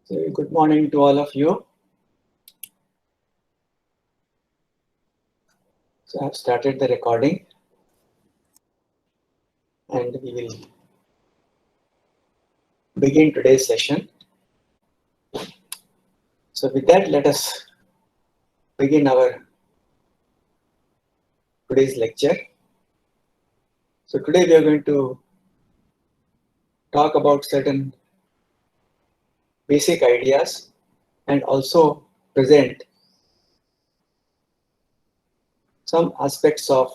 So, good morning to all of you. So I have started the recording and we will begin today's session. So with that, let us begin our today's lecture. So today we are going to talk about certain basic ideas and also present some aspects of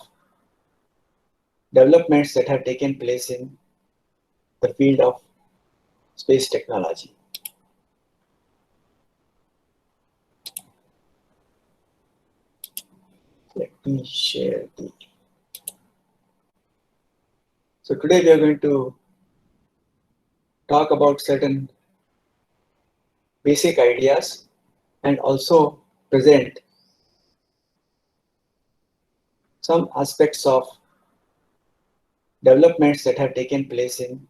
developments that have taken place in the field of space technology. Let me share the. So today we are going to talk about certain basic ideas and also present some aspects of developments that have taken place in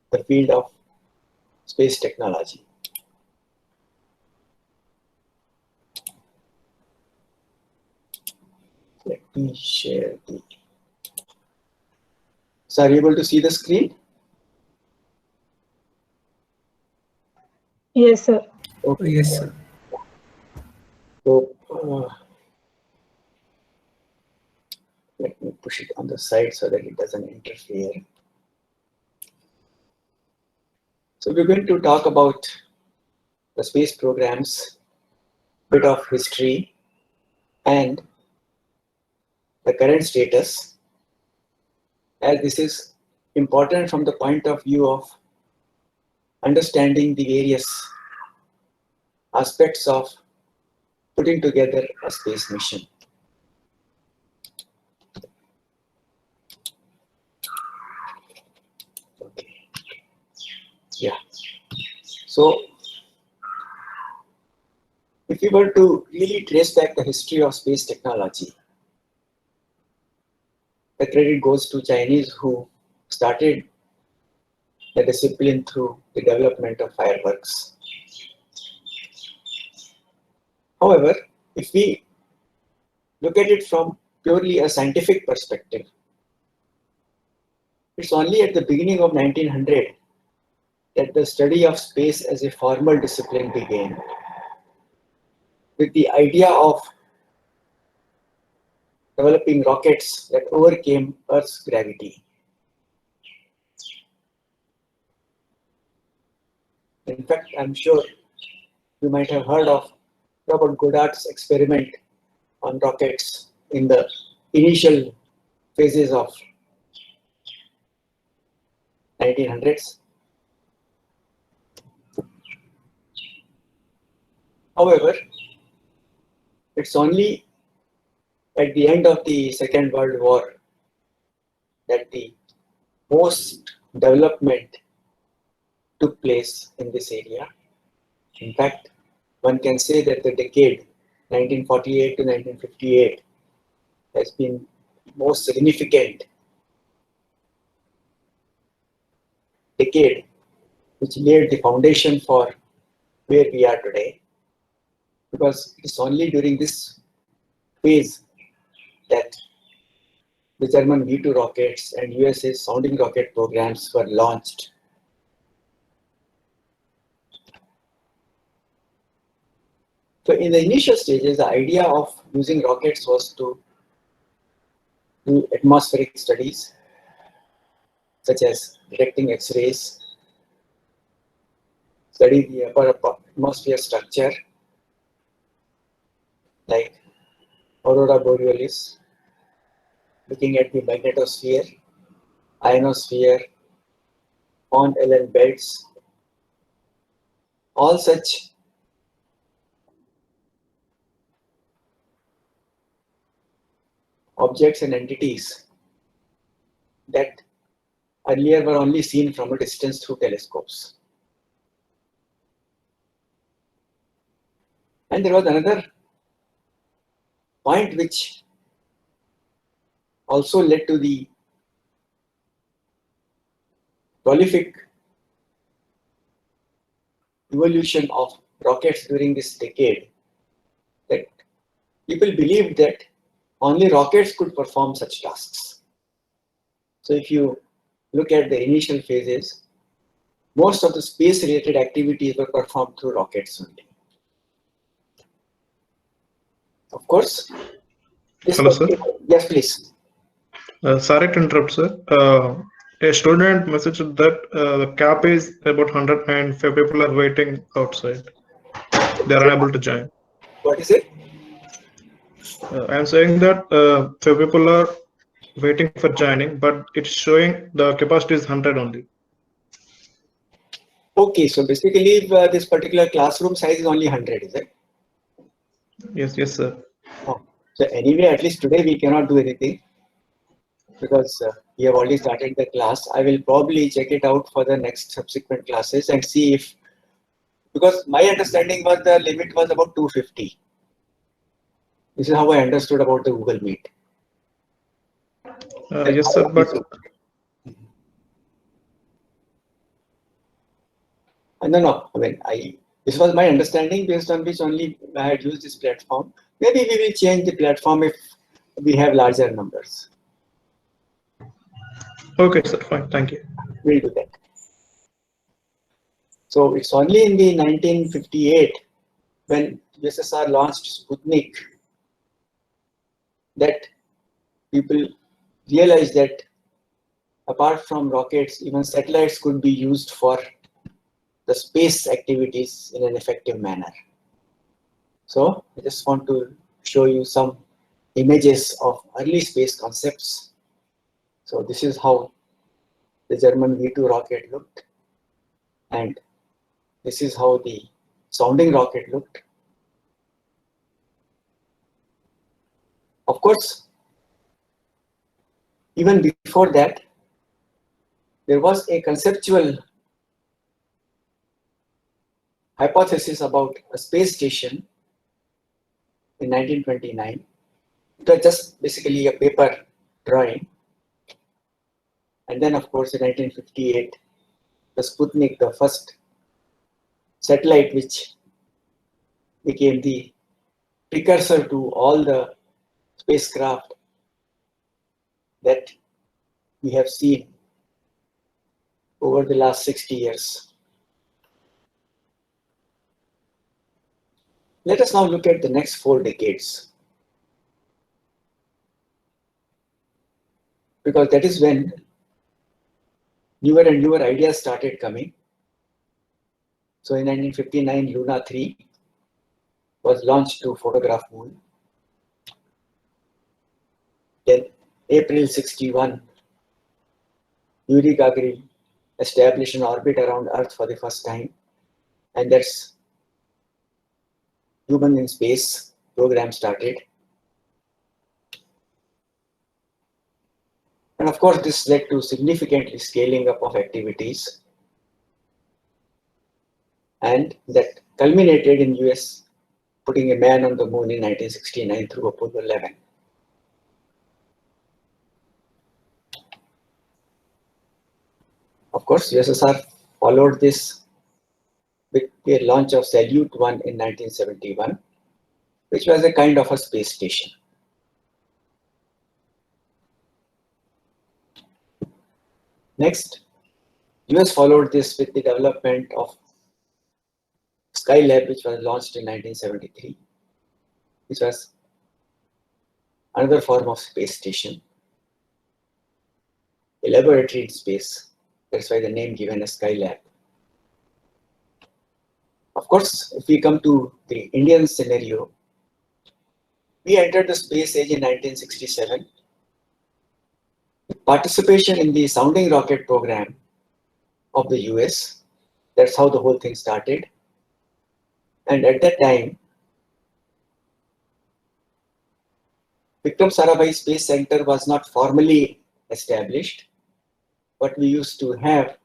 the field of space technology. Let me share the. So are you able to see the screen? Yes, sir. Okay. Yes, sir. So let me push it on the side so that it doesn't interfere. So we're going to talk about the space programs, bit of history, and the current status, as this is important from the point of view of understanding the various aspects of putting together a space mission. Okay. Yeah. So if we were to really trace back the history of space technology, the credit goes to Chinese who started the discipline through the development of fireworks. However, if we look at it from purely a scientific perspective, it's only at the beginning of 1900 that the study of space as a formal discipline began, with the idea of developing rockets that overcame Earth's gravity. In fact, I'm sure you might have heard of Robert Goddard's experiment on rockets in the initial phases of 1900s. However, it's only at the end of the Second World War that the most development took place in this area. In fact, one can say that the decade 1948 to 1958 has been most significant decade which laid the foundation for where we are today, because it's only during this phase that the German V-2 rockets and USA's sounding rocket programs were launched. So in the initial stages, the idea of using rockets was to do atmospheric studies, such as detecting X-rays, study the upper atmosphere structure, like aurora borealis, looking at the magnetosphere, ionosphere, Mont Ellen belts, all such objects and entities that earlier were only seen from a distance through telescopes. And there was another point which also led to the prolific evolution of rockets during this decade that people believed that only rockets could perform such tasks. So if you look at the initial phases, most of the space-related activities were performed through rockets only. Of course, this Hello, sir. Yes, please. Sorry to interrupt, sir. A student messaged that the cap is about 100 and few people are waiting outside. They are unable to join. What is it? I am saying that few people are waiting for joining, but it's showing the capacity is 100 only. Okay, so basically this particular classroom size is only 100, is it? Yes, yes, sir. Oh. So anyway, at least today we cannot do anything because we have already started the class. I will probably check it out for the next subsequent classes and see if, because my understanding was the limit was about 250. This is how I understood about the Google Meet. Yes, sir, but no. I mean, this was my understanding based on which only I had used this platform. Maybe we will change the platform if we have larger numbers. okay, sir, fine, thank you. We'll do that. So it's only in the 1958 when USSR launched Sputnik that people realized that apart from rockets, even satellites could be used for the space activities in an effective manner. So I just want to show you some images of early space concepts. So this is how the German V2 rocket looked, and this is how the sounding rocket looked. Of course, even before that, there was a conceptual hypothesis about a space station in 1929. It was just basically a paper drawing. And then, of course, in 1958, the Sputnik, the first satellite which became the precursor to all the spacecraft that we have seen over the last 60 years. Let us now look at the next 4 decades, because that is when newer and newer ideas started coming. So in 1959, Luna 3 was launched to photograph Moon. Then April 61, Yuri Gagarin established an orbit around Earth for the first time, and that's Human in Space program started. And of course, this led to significantly scaling up of activities, and that culminated in US putting a man on the moon in 1969 through Apollo 11. Of course, USSR followed this with the launch of Salyut 1 in 1971, which was a kind of a space station. Next, US followed this with the development of Skylab, which was launched in 1973, which was another form of space station, a laboratory in space. That's why the name given as Skylab. Of course, if we come to the Indian scenario, we entered the space age in 1967. Participation in the sounding rocket program of the US, that's how the whole thing started. And at that time, Vikram Sarabhai Space Center was not formally established. What we used to have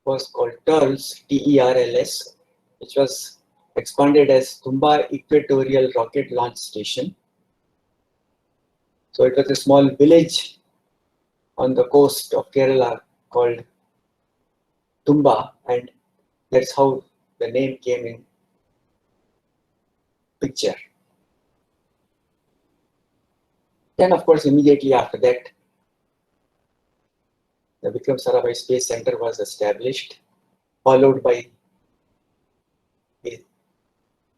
was called TERLS, TERLS, which was expanded as Tumba Equatorial Rocket Launch Station. So it was a small village on the coast of Kerala called Tumba, and that's how the name came in picture. Then, of course, immediately after that, the Vikram Sarabhai Space Center was established, followed by the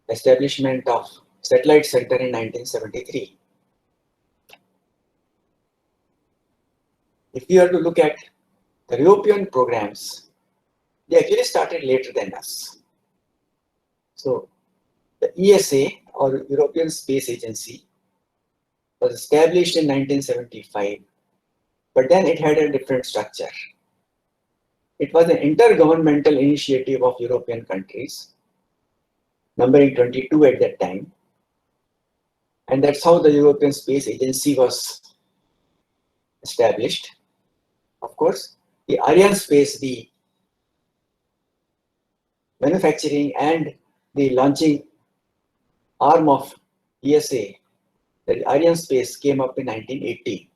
establishment of Satellite Center in 1973. If you are to look at the European programs, they actually started later than us. So the ESA, or European Space Agency, was established in 1975, but then it had a different structure. It was an intergovernmental initiative of European countries, numbering 22 at that time. And that's how the European Space Agency was established. Of course, the Arianespace, the manufacturing and the launching arm of ESA, the Arianespace, came up in 1980,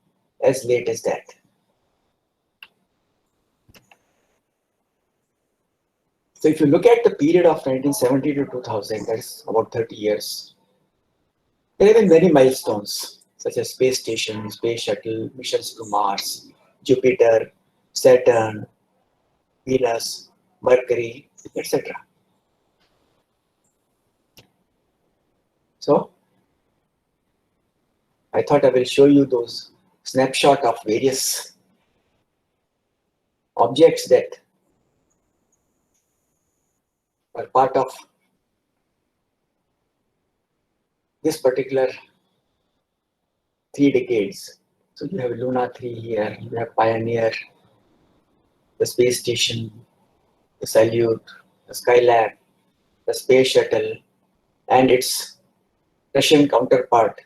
as late as that. So if you look at the period of 1970 to 2000, that's about 30 years, there have been many milestones, such as space station, space shuttle, missions to Mars, Jupiter, Saturn, Venus, Mercury, etc. So I thought I will show you those snapshot of various objects that are part of this particular 3 decades. So you have Luna 3 here, you have Pioneer, the space station, the Salute, the Skylab, the space shuttle, and its Russian counterpart,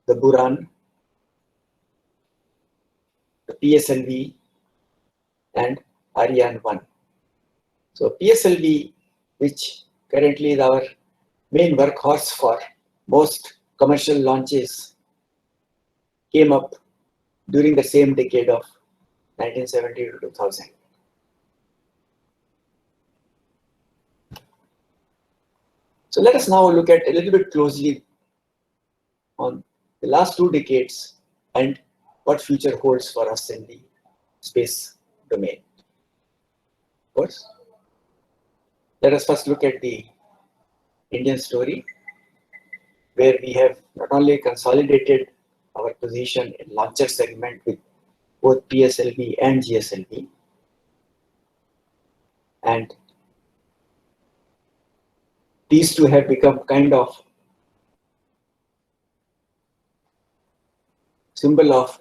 the Buran, the PSLV, and Ariane 1. So PSLV, which currently is our main workhorse for most commercial launches, came up during the same decade of 1970 to 2000. So let us now look at a little bit closely on the last 2 decades and what future holds for us in the space domain. Of course, let us first look at the Indian story, where we have not only consolidated our position in launcher segment with both PSLV and GSLV, and these two have become kind of symbol of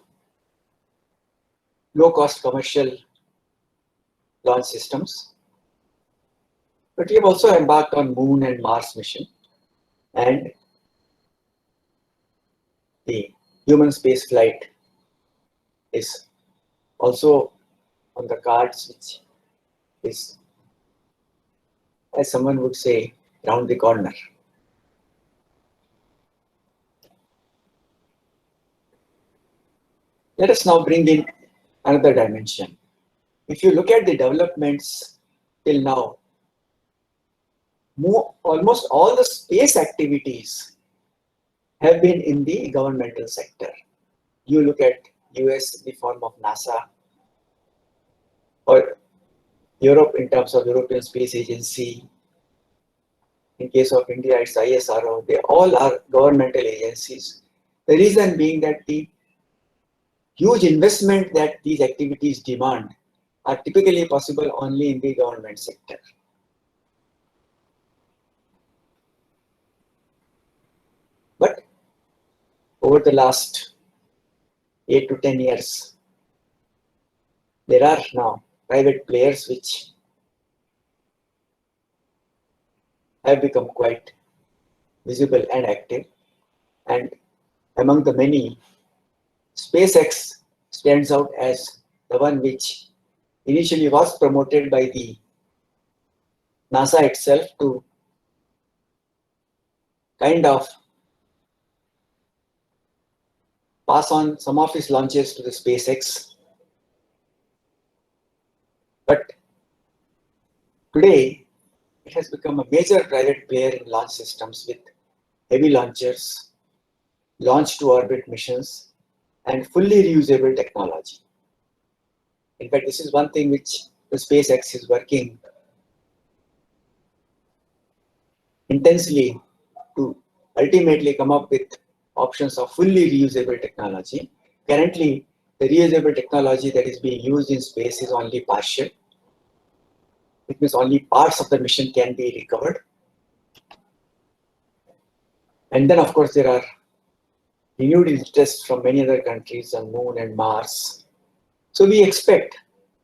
low-cost commercial launch systems. But we have also embarked on Moon and Mars mission, and the human space flight is also on the cards, which is, as someone would say, round the corner. Let us now bring in another dimension. If you look at the developments till now, almost all the space activities have been in the governmental sector. You look at US in the form of NASA, or Europe in terms of European Space Agency. In case of India, it's ISRO. They all are governmental agencies. The reason being that the huge investment that these activities demand are typically possible only in the government sector. But over the last 8 to 10 years, there are now private players which have become quite visible and active. And among the many, SpaceX stands out as the one which initially was promoted by the NASA itself to kind of pass on some of his launches to the SpaceX. But today, it has become a major private player in launch systems with heavy launchers, launch to orbit missions, and fully reusable technology. In fact, this is one thing which the SpaceX is working intensely to ultimately come up with options of fully reusable technology. Currently, the reusable technology that is being used in space is only partial. It means only parts of the mission can be recovered. And then, of course, there are renewed interest from many other countries on Moon and Mars. So we expect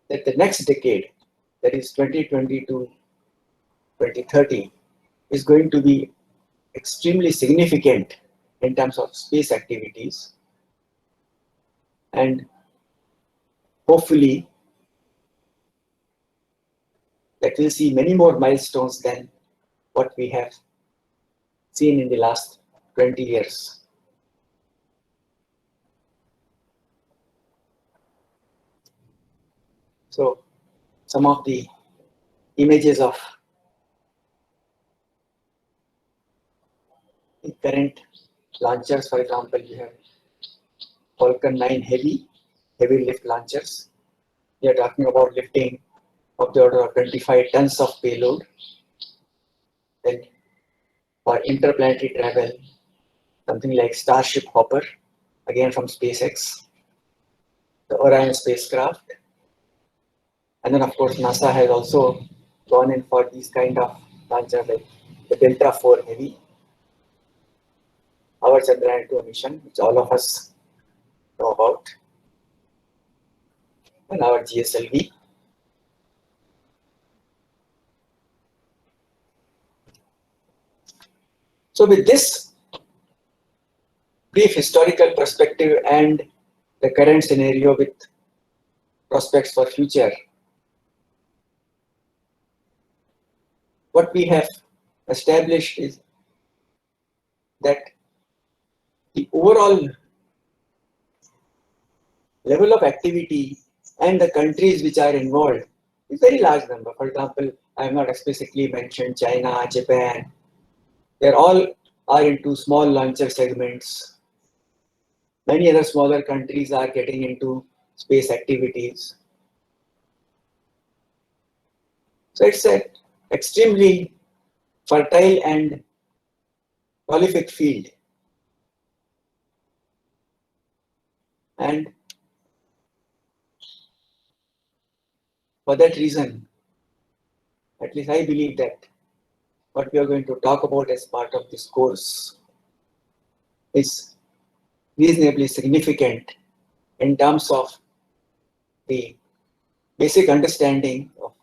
that the next decade, that is 2020 to 2030, is going to be extremely significant in terms of space activities. And hopefully, that we'll see many more milestones than what we have seen in the last 20 years. So some of the images of the current launchers, for example, you have Falcon 9 heavy lift launchers. We are talking about lifting of the order of 25 tons of payload. Then for interplanetary travel, something like Starship Hopper, again from SpaceX, the Orion spacecraft. And then, of course, NASA has also gone in for these kind of launchers like the Delta 4 Heavy, our Chandrayaan 2 mission, which all of us know about, and our GSLV. So with this brief historical perspective and the current scenario with prospects for future, what we have established is that the overall level of activity and the countries which are involved is very large number. For example, I have not explicitly mentioned China, Japan. They all are into small launcher segments. Many other smaller countries are getting into space activities. So it's an extremely fertile and prolific field. And for that reason, at least I believe that what we are going to talk about as part of this course is reasonably significant in terms of the basic understanding of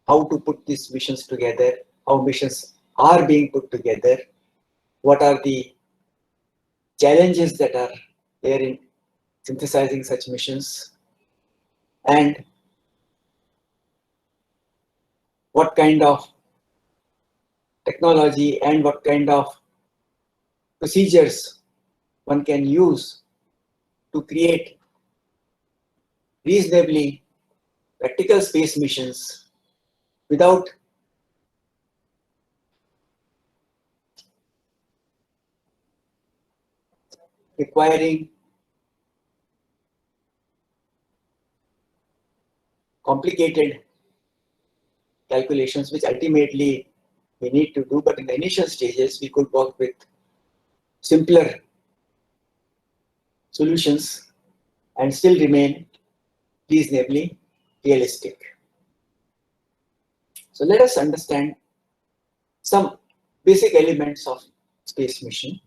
how to put these missions together, how missions are being put together, what are the challenges that are there in synthesizing such missions, and what kind of technology and what kind of procedures one can use to create reasonably practical space missions without requiring complicated calculations, which ultimately we need to do. But in the initial stages, we could work with simpler solutions and still remain reasonably realistic. So let us understand some basic elements of space mission.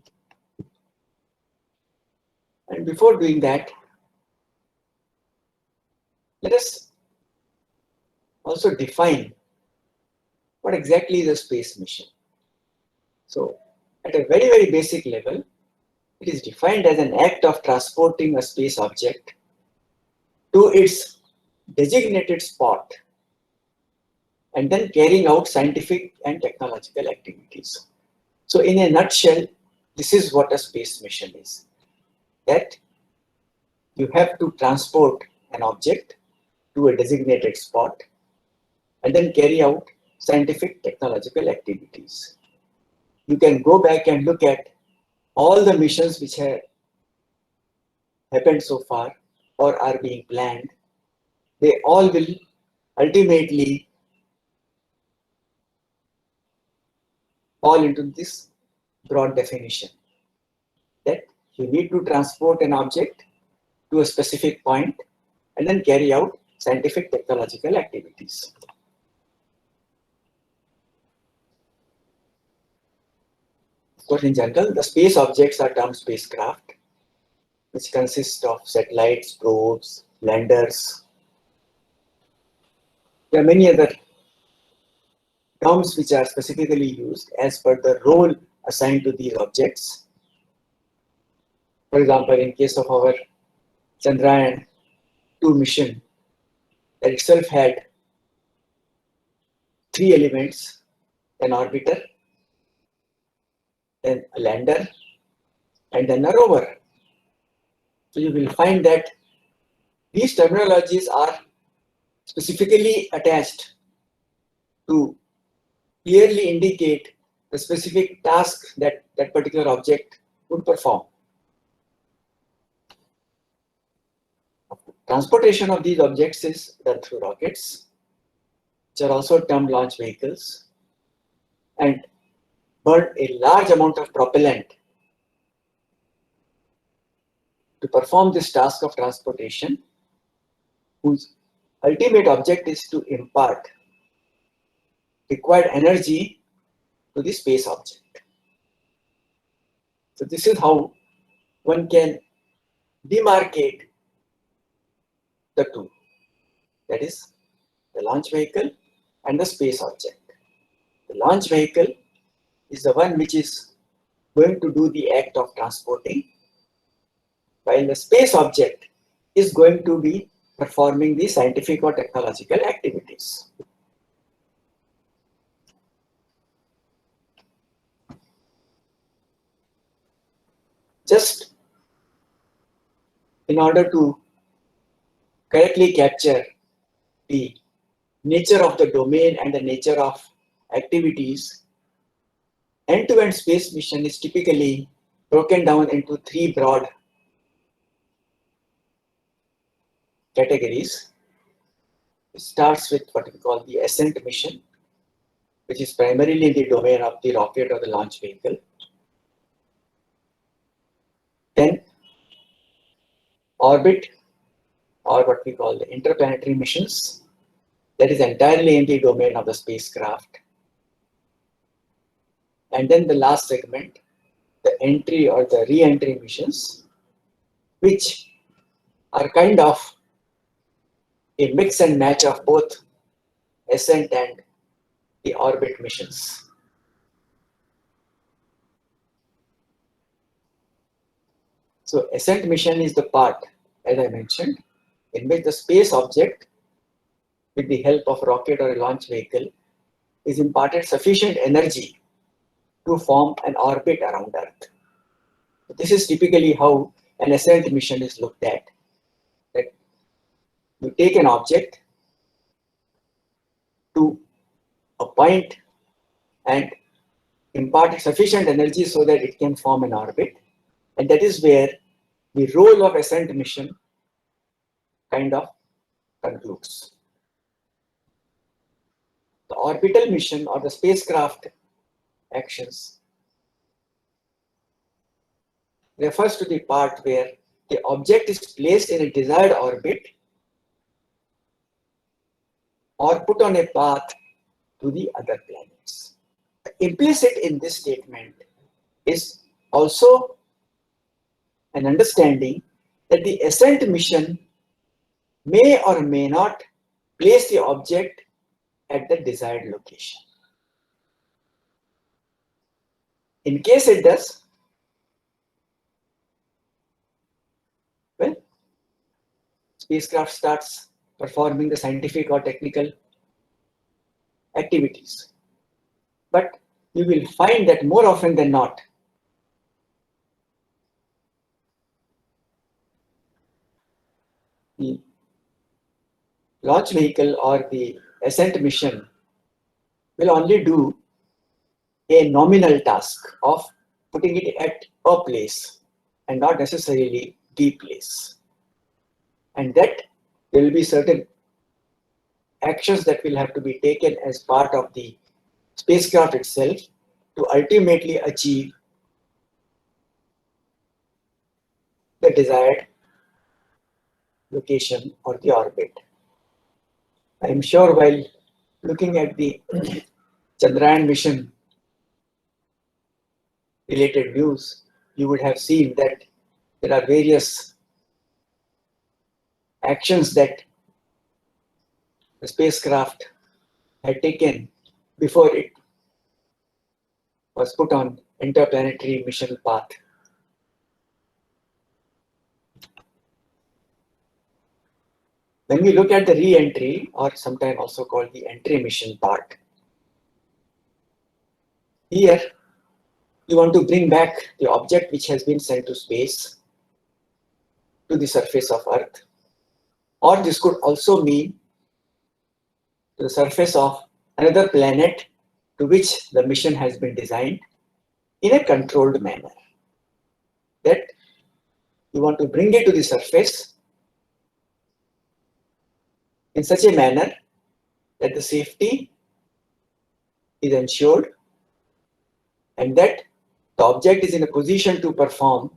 And before doing that, let us also define what exactly is a space mission. So at a very, very basic level, it is defined as an act of transporting a space object to its designated spot and then carrying out scientific and technological activities. So in a nutshell, this is what a space mission is. That you have to transport an object to a designated spot and then carry out scientific technological activities. You can go back and look at all the missions which have happened so far or are being planned. They all will ultimately fall into this broad definition that you need to transport an object to a specific point and then carry out scientific technological activities. Of course, in general, the space objects are termed spacecraft, which consist of satellites, probes, landers. There are many other terms which are specifically used as per the role assigned to these objects. For example, in case of our Chandrayaan-2 mission, that itself had 3 elements: an orbiter, then a lander, and then a rover. So you will find that these terminologies are specifically attached to clearly indicate the specific task that that particular object would perform. Transportation of these objects is done through rockets, which are also termed launch vehicles, and burn a large amount of propellant to perform this task of transportation, whose ultimate object is to impart required energy to the space object. So this is how one can demarcate the two, that is the launch vehicle and the space object. The launch vehicle is the one which is going to do the act of transporting, while the space object is going to be performing the scientific or technological activities. Just in order to correctly capture the nature of the domain and the nature of activities, end-to-end space mission is typically broken down into 3 broad categories. It starts with what we call the ascent mission, which is primarily in the domain of the rocket or the launch vehicle. Then orbit, or what we call the interplanetary missions, that is entirely in the domain of the spacecraft. And then the last segment, the entry or the re-entry missions, which are kind of a mix and match of both ascent and the orbit missions. So ascent mission is the part, as I mentioned, in which the space object, with the help of rocket or a launch vehicle, is imparted sufficient energy to form an orbit around Earth. This is typically how an ascent mission is looked at. That you take an object to a point and impart sufficient energy so that it can form an orbit, and that is where the role of ascent mission kind of concludes. The orbital mission or the spacecraft actions refers to the part where the object is placed in a desired orbit or put on a path to the other planets. Implicit in this statement is also an understanding that the ascent mission may or may not place the object at the desired location. In case it does, well, spacecraft starts performing the scientific or technical activities. But you will find that more often than not, the launch vehicle or the ascent mission will only do a nominal task of putting it at a place and not necessarily the place. And that there will be certain actions that will have to be taken as part of the spacecraft itself to ultimately achieve the desired location or the orbit. I am sure while looking at the Chandrayaan mission related news, you would have seen that there are various actions that the spacecraft had taken before it was put on interplanetary mission path. When we look at the re-entry, or sometimes also called the entry mission part, here you want to bring back the object which has been sent to space to the surface of Earth, or this could also mean to the surface of another planet to which the mission has been designed in a controlled manner. That you want to bring it to the surface in such a manner that the safety is ensured and that the object is in a position to perform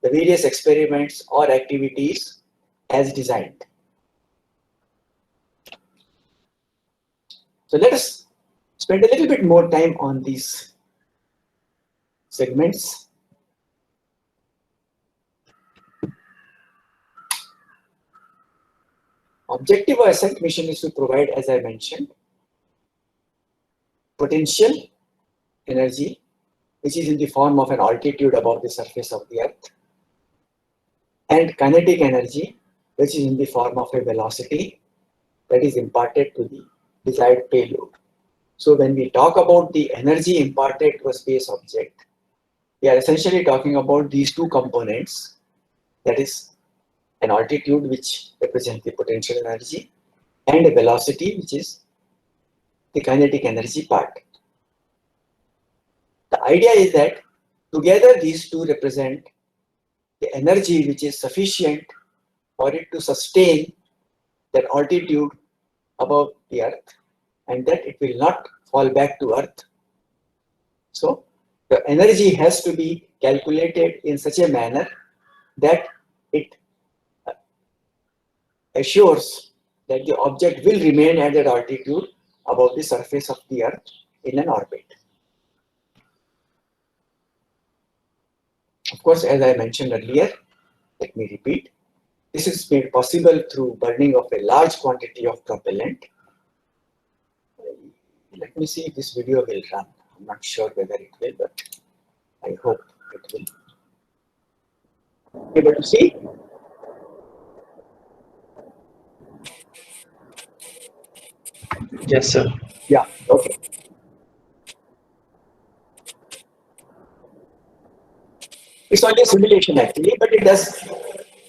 the various experiments or activities as designed. So let us spend a little bit more time on these segments. Objective of ascent mission is to provide, as I mentioned, potential energy, which is in the form of an altitude above the surface of the Earth, and kinetic energy, which is in the form of a velocity that is imparted to the desired payload. So when we talk about the energy imparted to a space object, we are essentially talking about these two components, that is an altitude which represents the potential energy and a velocity which is the kinetic energy part. The idea is that together these two represent the energy which is sufficient for it to sustain that altitude above the Earth and that it will not fall back to Earth. So the energy has to be calculated in such a manner that it assures that the object will remain at that altitude above the surface of the Earth in an orbit. Of course, as I mentioned earlier, let me repeat, this is made possible through burning of a large quantity of propellant. Let me see if this video will run. I'm not sure whether it will, but I hope it will. Able to see? Yes, sir. Yeah, okay. It's only a simulation actually, but it does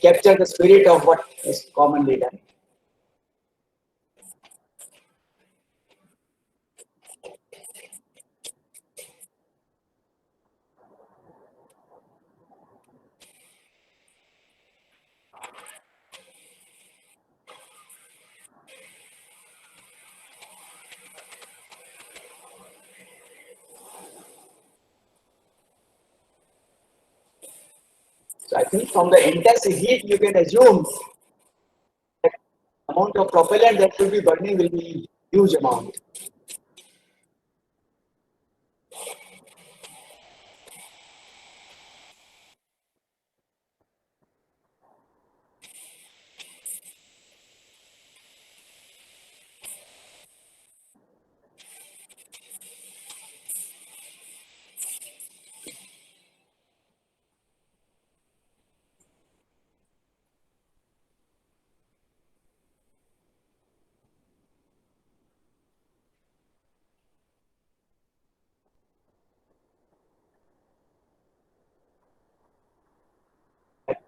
capture the spirit of what is commonly done. So I think from the intense heat, you can assume that amount of propellant that will be burning will be huge amount.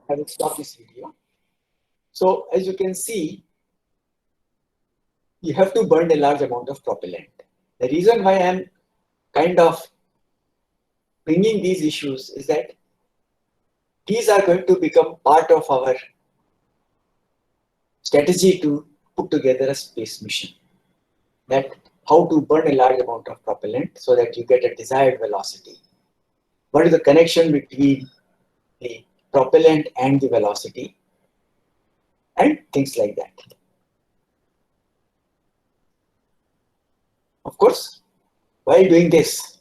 I will stop this video. So as you can see, you have to burn a large amount of propellant. The reason why I am kind of bringing these issues is that these are going to become part of our strategy to put together a space mission. That how to burn a large amount of propellant so that you get a desired velocity. What is the connection between the propellant and the velocity, and things like that. Of course, while doing this,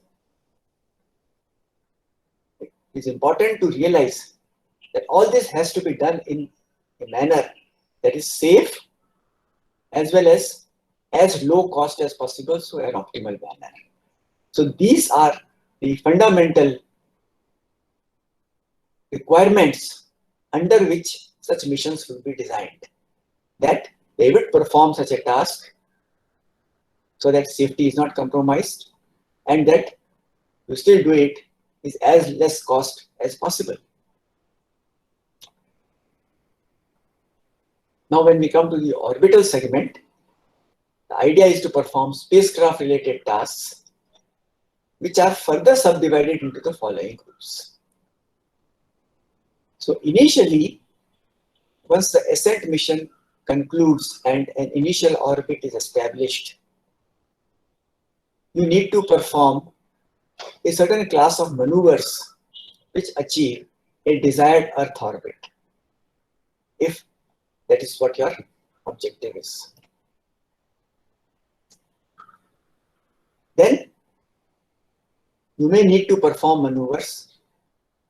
it is important to realize that all this has to be done in a manner that is safe as well as low cost as possible, so an optimal manner. So these are the fundamental requirements under which such missions will be designed, that they would perform such a task so that safety is not compromised, and that you still do it is as less cost as possible. Now, when we come to the orbital segment, the idea is to perform spacecraft related tasks, which are further subdivided into the following groups. So initially, once the ascent mission concludes and an initial orbit is established, you need to perform a certain class of maneuvers which achieve a desired Earth orbit, if that is what your objective is. Then you may need to perform maneuvers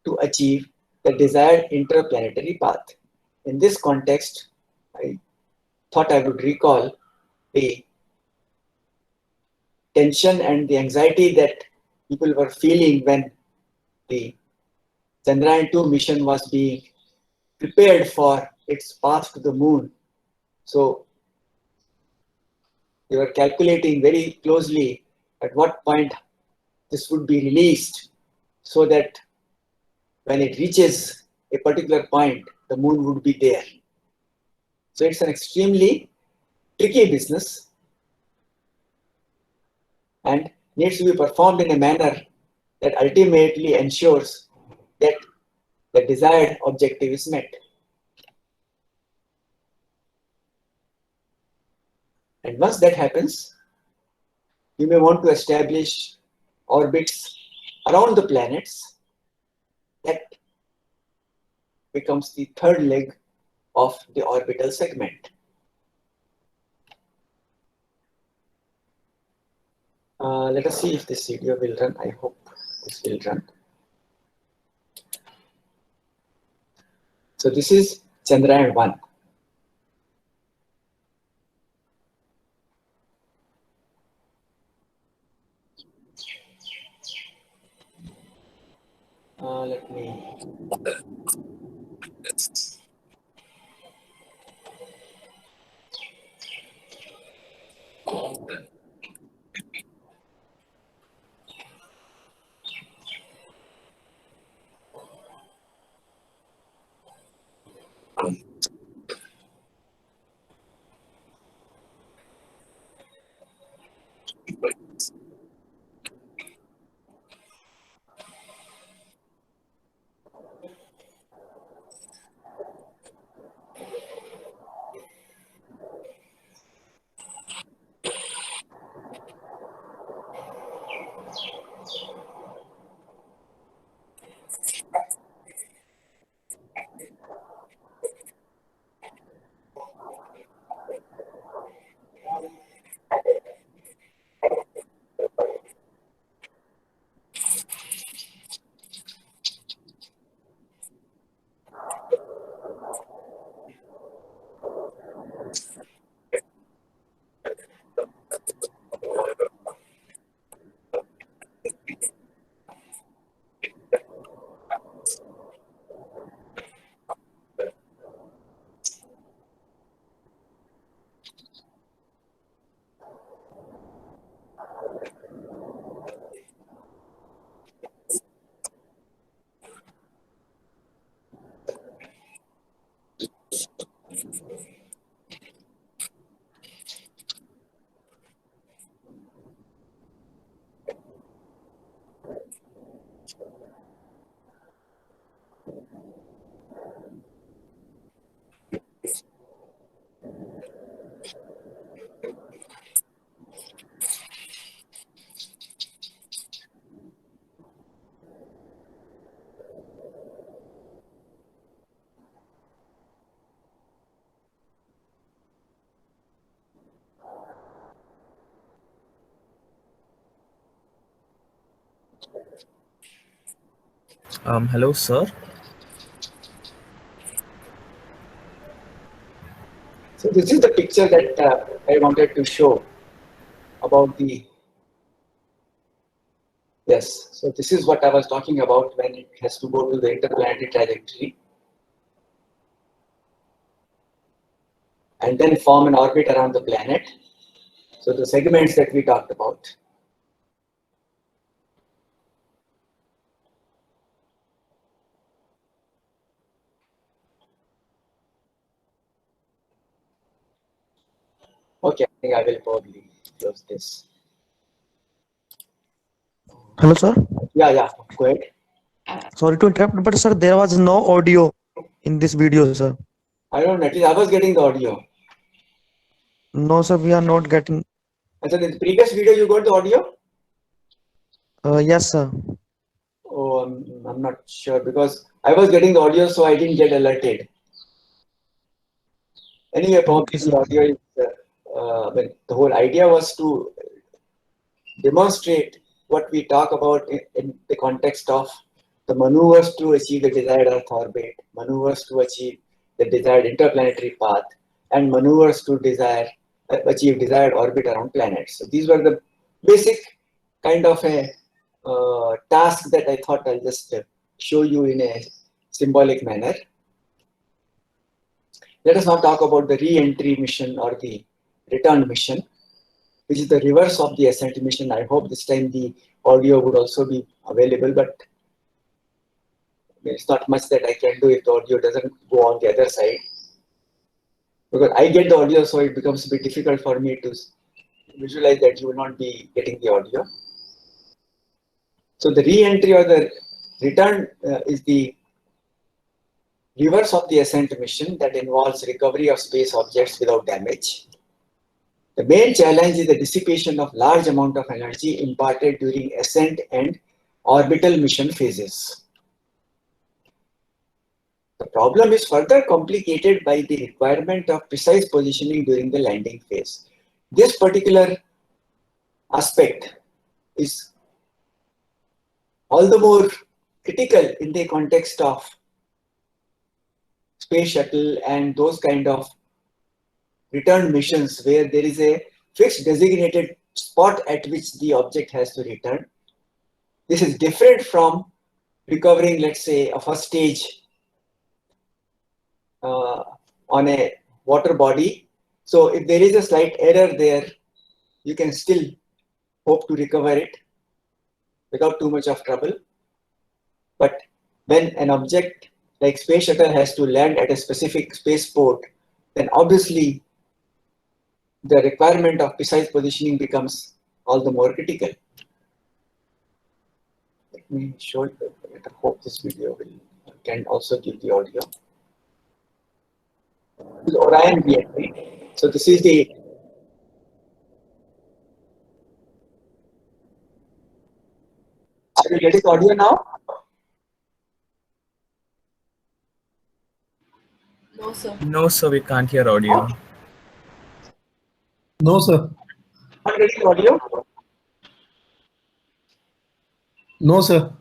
to achieve the desired interplanetary path. In this context, I thought I would recall the tension and the anxiety that people were feeling when the Chandrayaan-2 mission was being prepared for its path to the moon. So they were calculating very closely at what point this would be released so that when it reaches a particular point, the moon would be there. So it's an extremely tricky business and needs to be performed in a manner that ultimately ensures that the desired objective is met. And once that happens, you may want to establish orbits around the planets. That becomes the third leg of the orbital segment. Let us see if this video will run. I hope this will run. So this is Chandrayaan-1. Let me. Hello, sir. So this is the picture that I wanted to show about the, yes, so this is what I was talking about when it has to go to the interplanetary trajectory and then form an orbit around the planet. So the segments that we talked about. Okay, I think I will probably close this. Hello, sir. Yeah, go ahead. Sorry to interrupt, but sir, there was no audio in this video, sir. I don't know, at least I was getting the audio. No, sir, we are not getting. And so in the previous video, you got the audio? Yes, sir. Oh, I'm not sure because I was getting the audio, so I didn't get alerted. Anyway, probably Okay, the sir. audio is, but the whole idea was to demonstrate what we talk about in the context of the maneuvers to achieve the desired Earth orbit, maneuvers to achieve the desired interplanetary path, and maneuvers to achieve desired orbit around planets. So these were the basic kind of a task that I thought I'll just show you in a symbolic manner. Let us now talk about the re-entry mission or the return mission, which is the reverse of the ascent mission. I hope this time the audio would also be available, but it's not much that I can do if the audio doesn't go on the other side. Because I get the audio, so it becomes a bit difficult for me to visualize that you will not be getting the audio. So the re-entry or the return is the reverse of the ascent mission that involves recovery of space objects without damage. The main challenge is the dissipation of large amount of energy imparted during ascent and orbital mission phases. The problem is further complicated by the requirement of precise positioning during the landing phase. This particular aspect is all the more critical in the context of space shuttle and those kind of return missions where there is a fixed designated spot at which the object has to return. This is different from recovering, let's say, a first stage on a water body. So if there is a slight error there, you can still hope to recover it without too much of trouble. But when an object like space shuttle has to land at a specific spaceport, then obviously the requirement of precise positioning becomes all the more critical. Let me show you. I hope this video can also give the audio. This is Orion re-entry. So this is the Are you getting audio now? No, sir. No, sir, we can't hear audio. No, sir. Not getting audio? No, sir.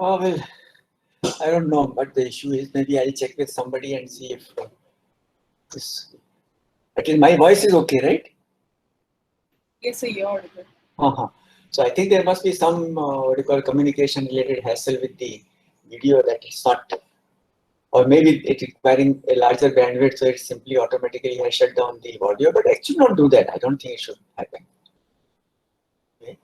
Oh, well, I don't know what the issue is. Maybe I'll check with somebody and see if this. At least my voice is okay, right? Yes, sir, you're audible. Uh-huh. So I think there must be some what you call communication related hassle with the video that it's not or maybe it requiring a larger bandwidth, so it simply automatically has shut down the audio, but actually not do that. I don't think it should happen. Okay.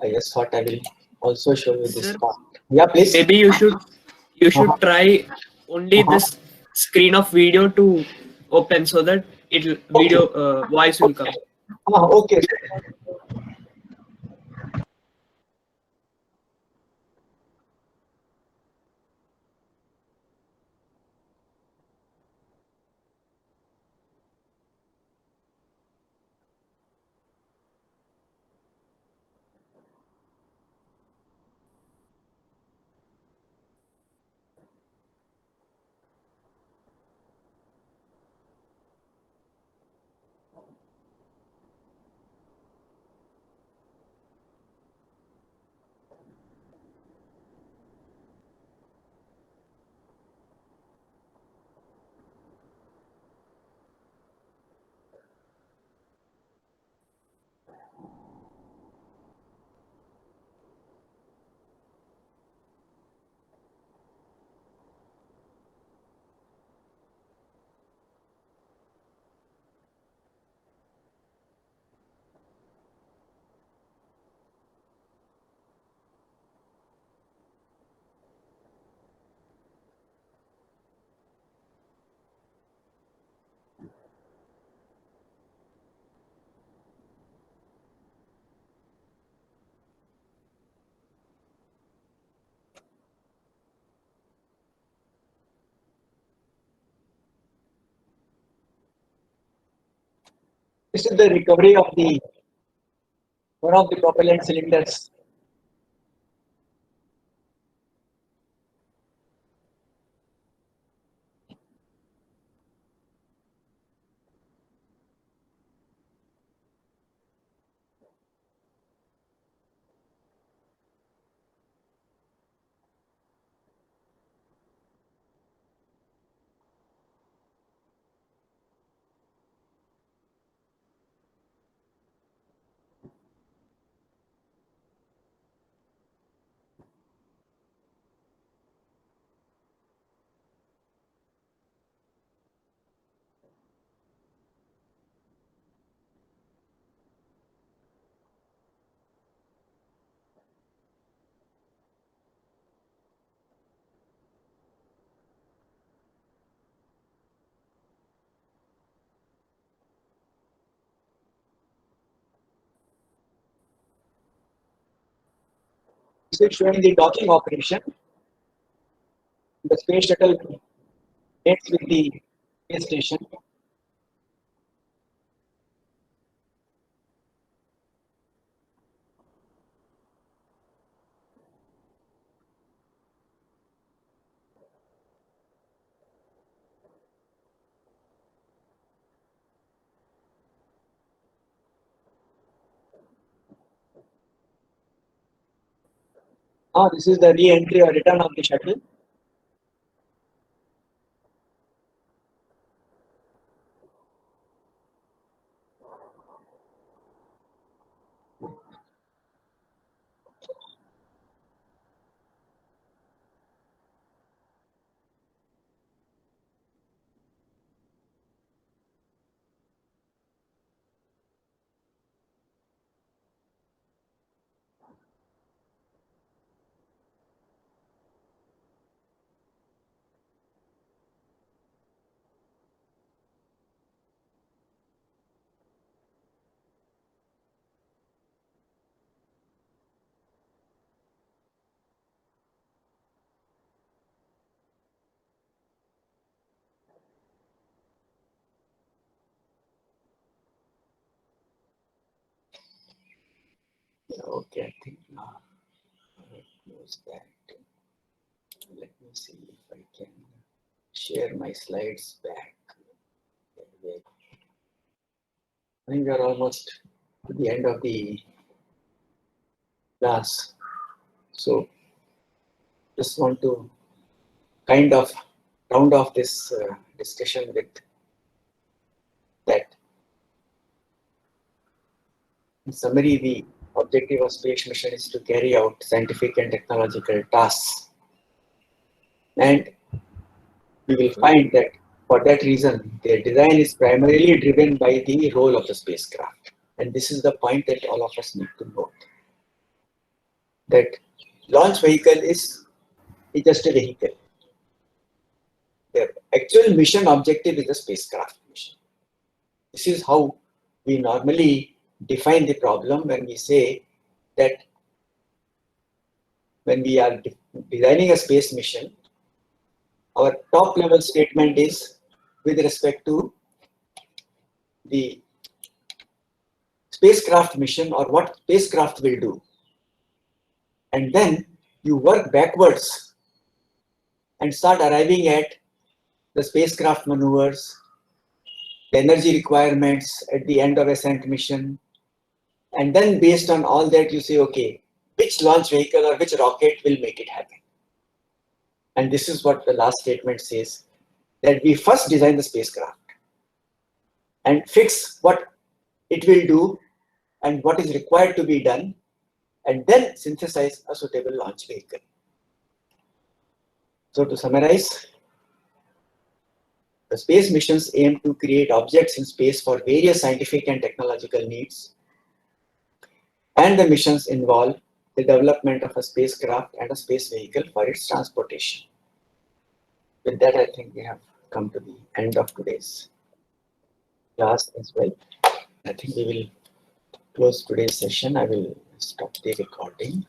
I just thought I will also show you this Sir, part. Yeah, please. maybe you should Uh-huh. try only this screen of video to open so that it video voice will come. Okay. This is the recovery of the one of the propellant cylinders. This is showing the docking operation. The space shuttle mates with the space station. This is the re-entry or return of the shuttle. Okay, I think now close that. Let me see if I can share my slides back. I think we are almost to the end of the class. So just want to kind of round off this discussion with that. In summary, the objective of space mission is to carry out scientific and technological tasks. And we will find that for that reason, their design is primarily driven by the role of the spacecraft. And this is the point that all of us need to note. That launch vehicle is just a vehicle. The actual mission objective is the spacecraft mission. This is how we normally define the problem when we say that when we are designing a space mission, our top level statement is with respect to the spacecraft mission or what spacecraft will do. And then you work backwards and start arriving at the spacecraft maneuvers, the energy requirements at the end of ascent mission. And then based on all that, you say, okay, which launch vehicle or which rocket will make it happen? And this is what the last statement says, that we first design the spacecraft and fix what it will do and what is required to be done, and then synthesize a suitable launch vehicle. So to summarize, the space missions aim to create objects in space for various scientific and technological needs, and the missions involve the development of a spacecraft and a space vehicle for its transportation. With that, I think we have come to the end of today's class as well. I think we will close today's session. I will stop the recording.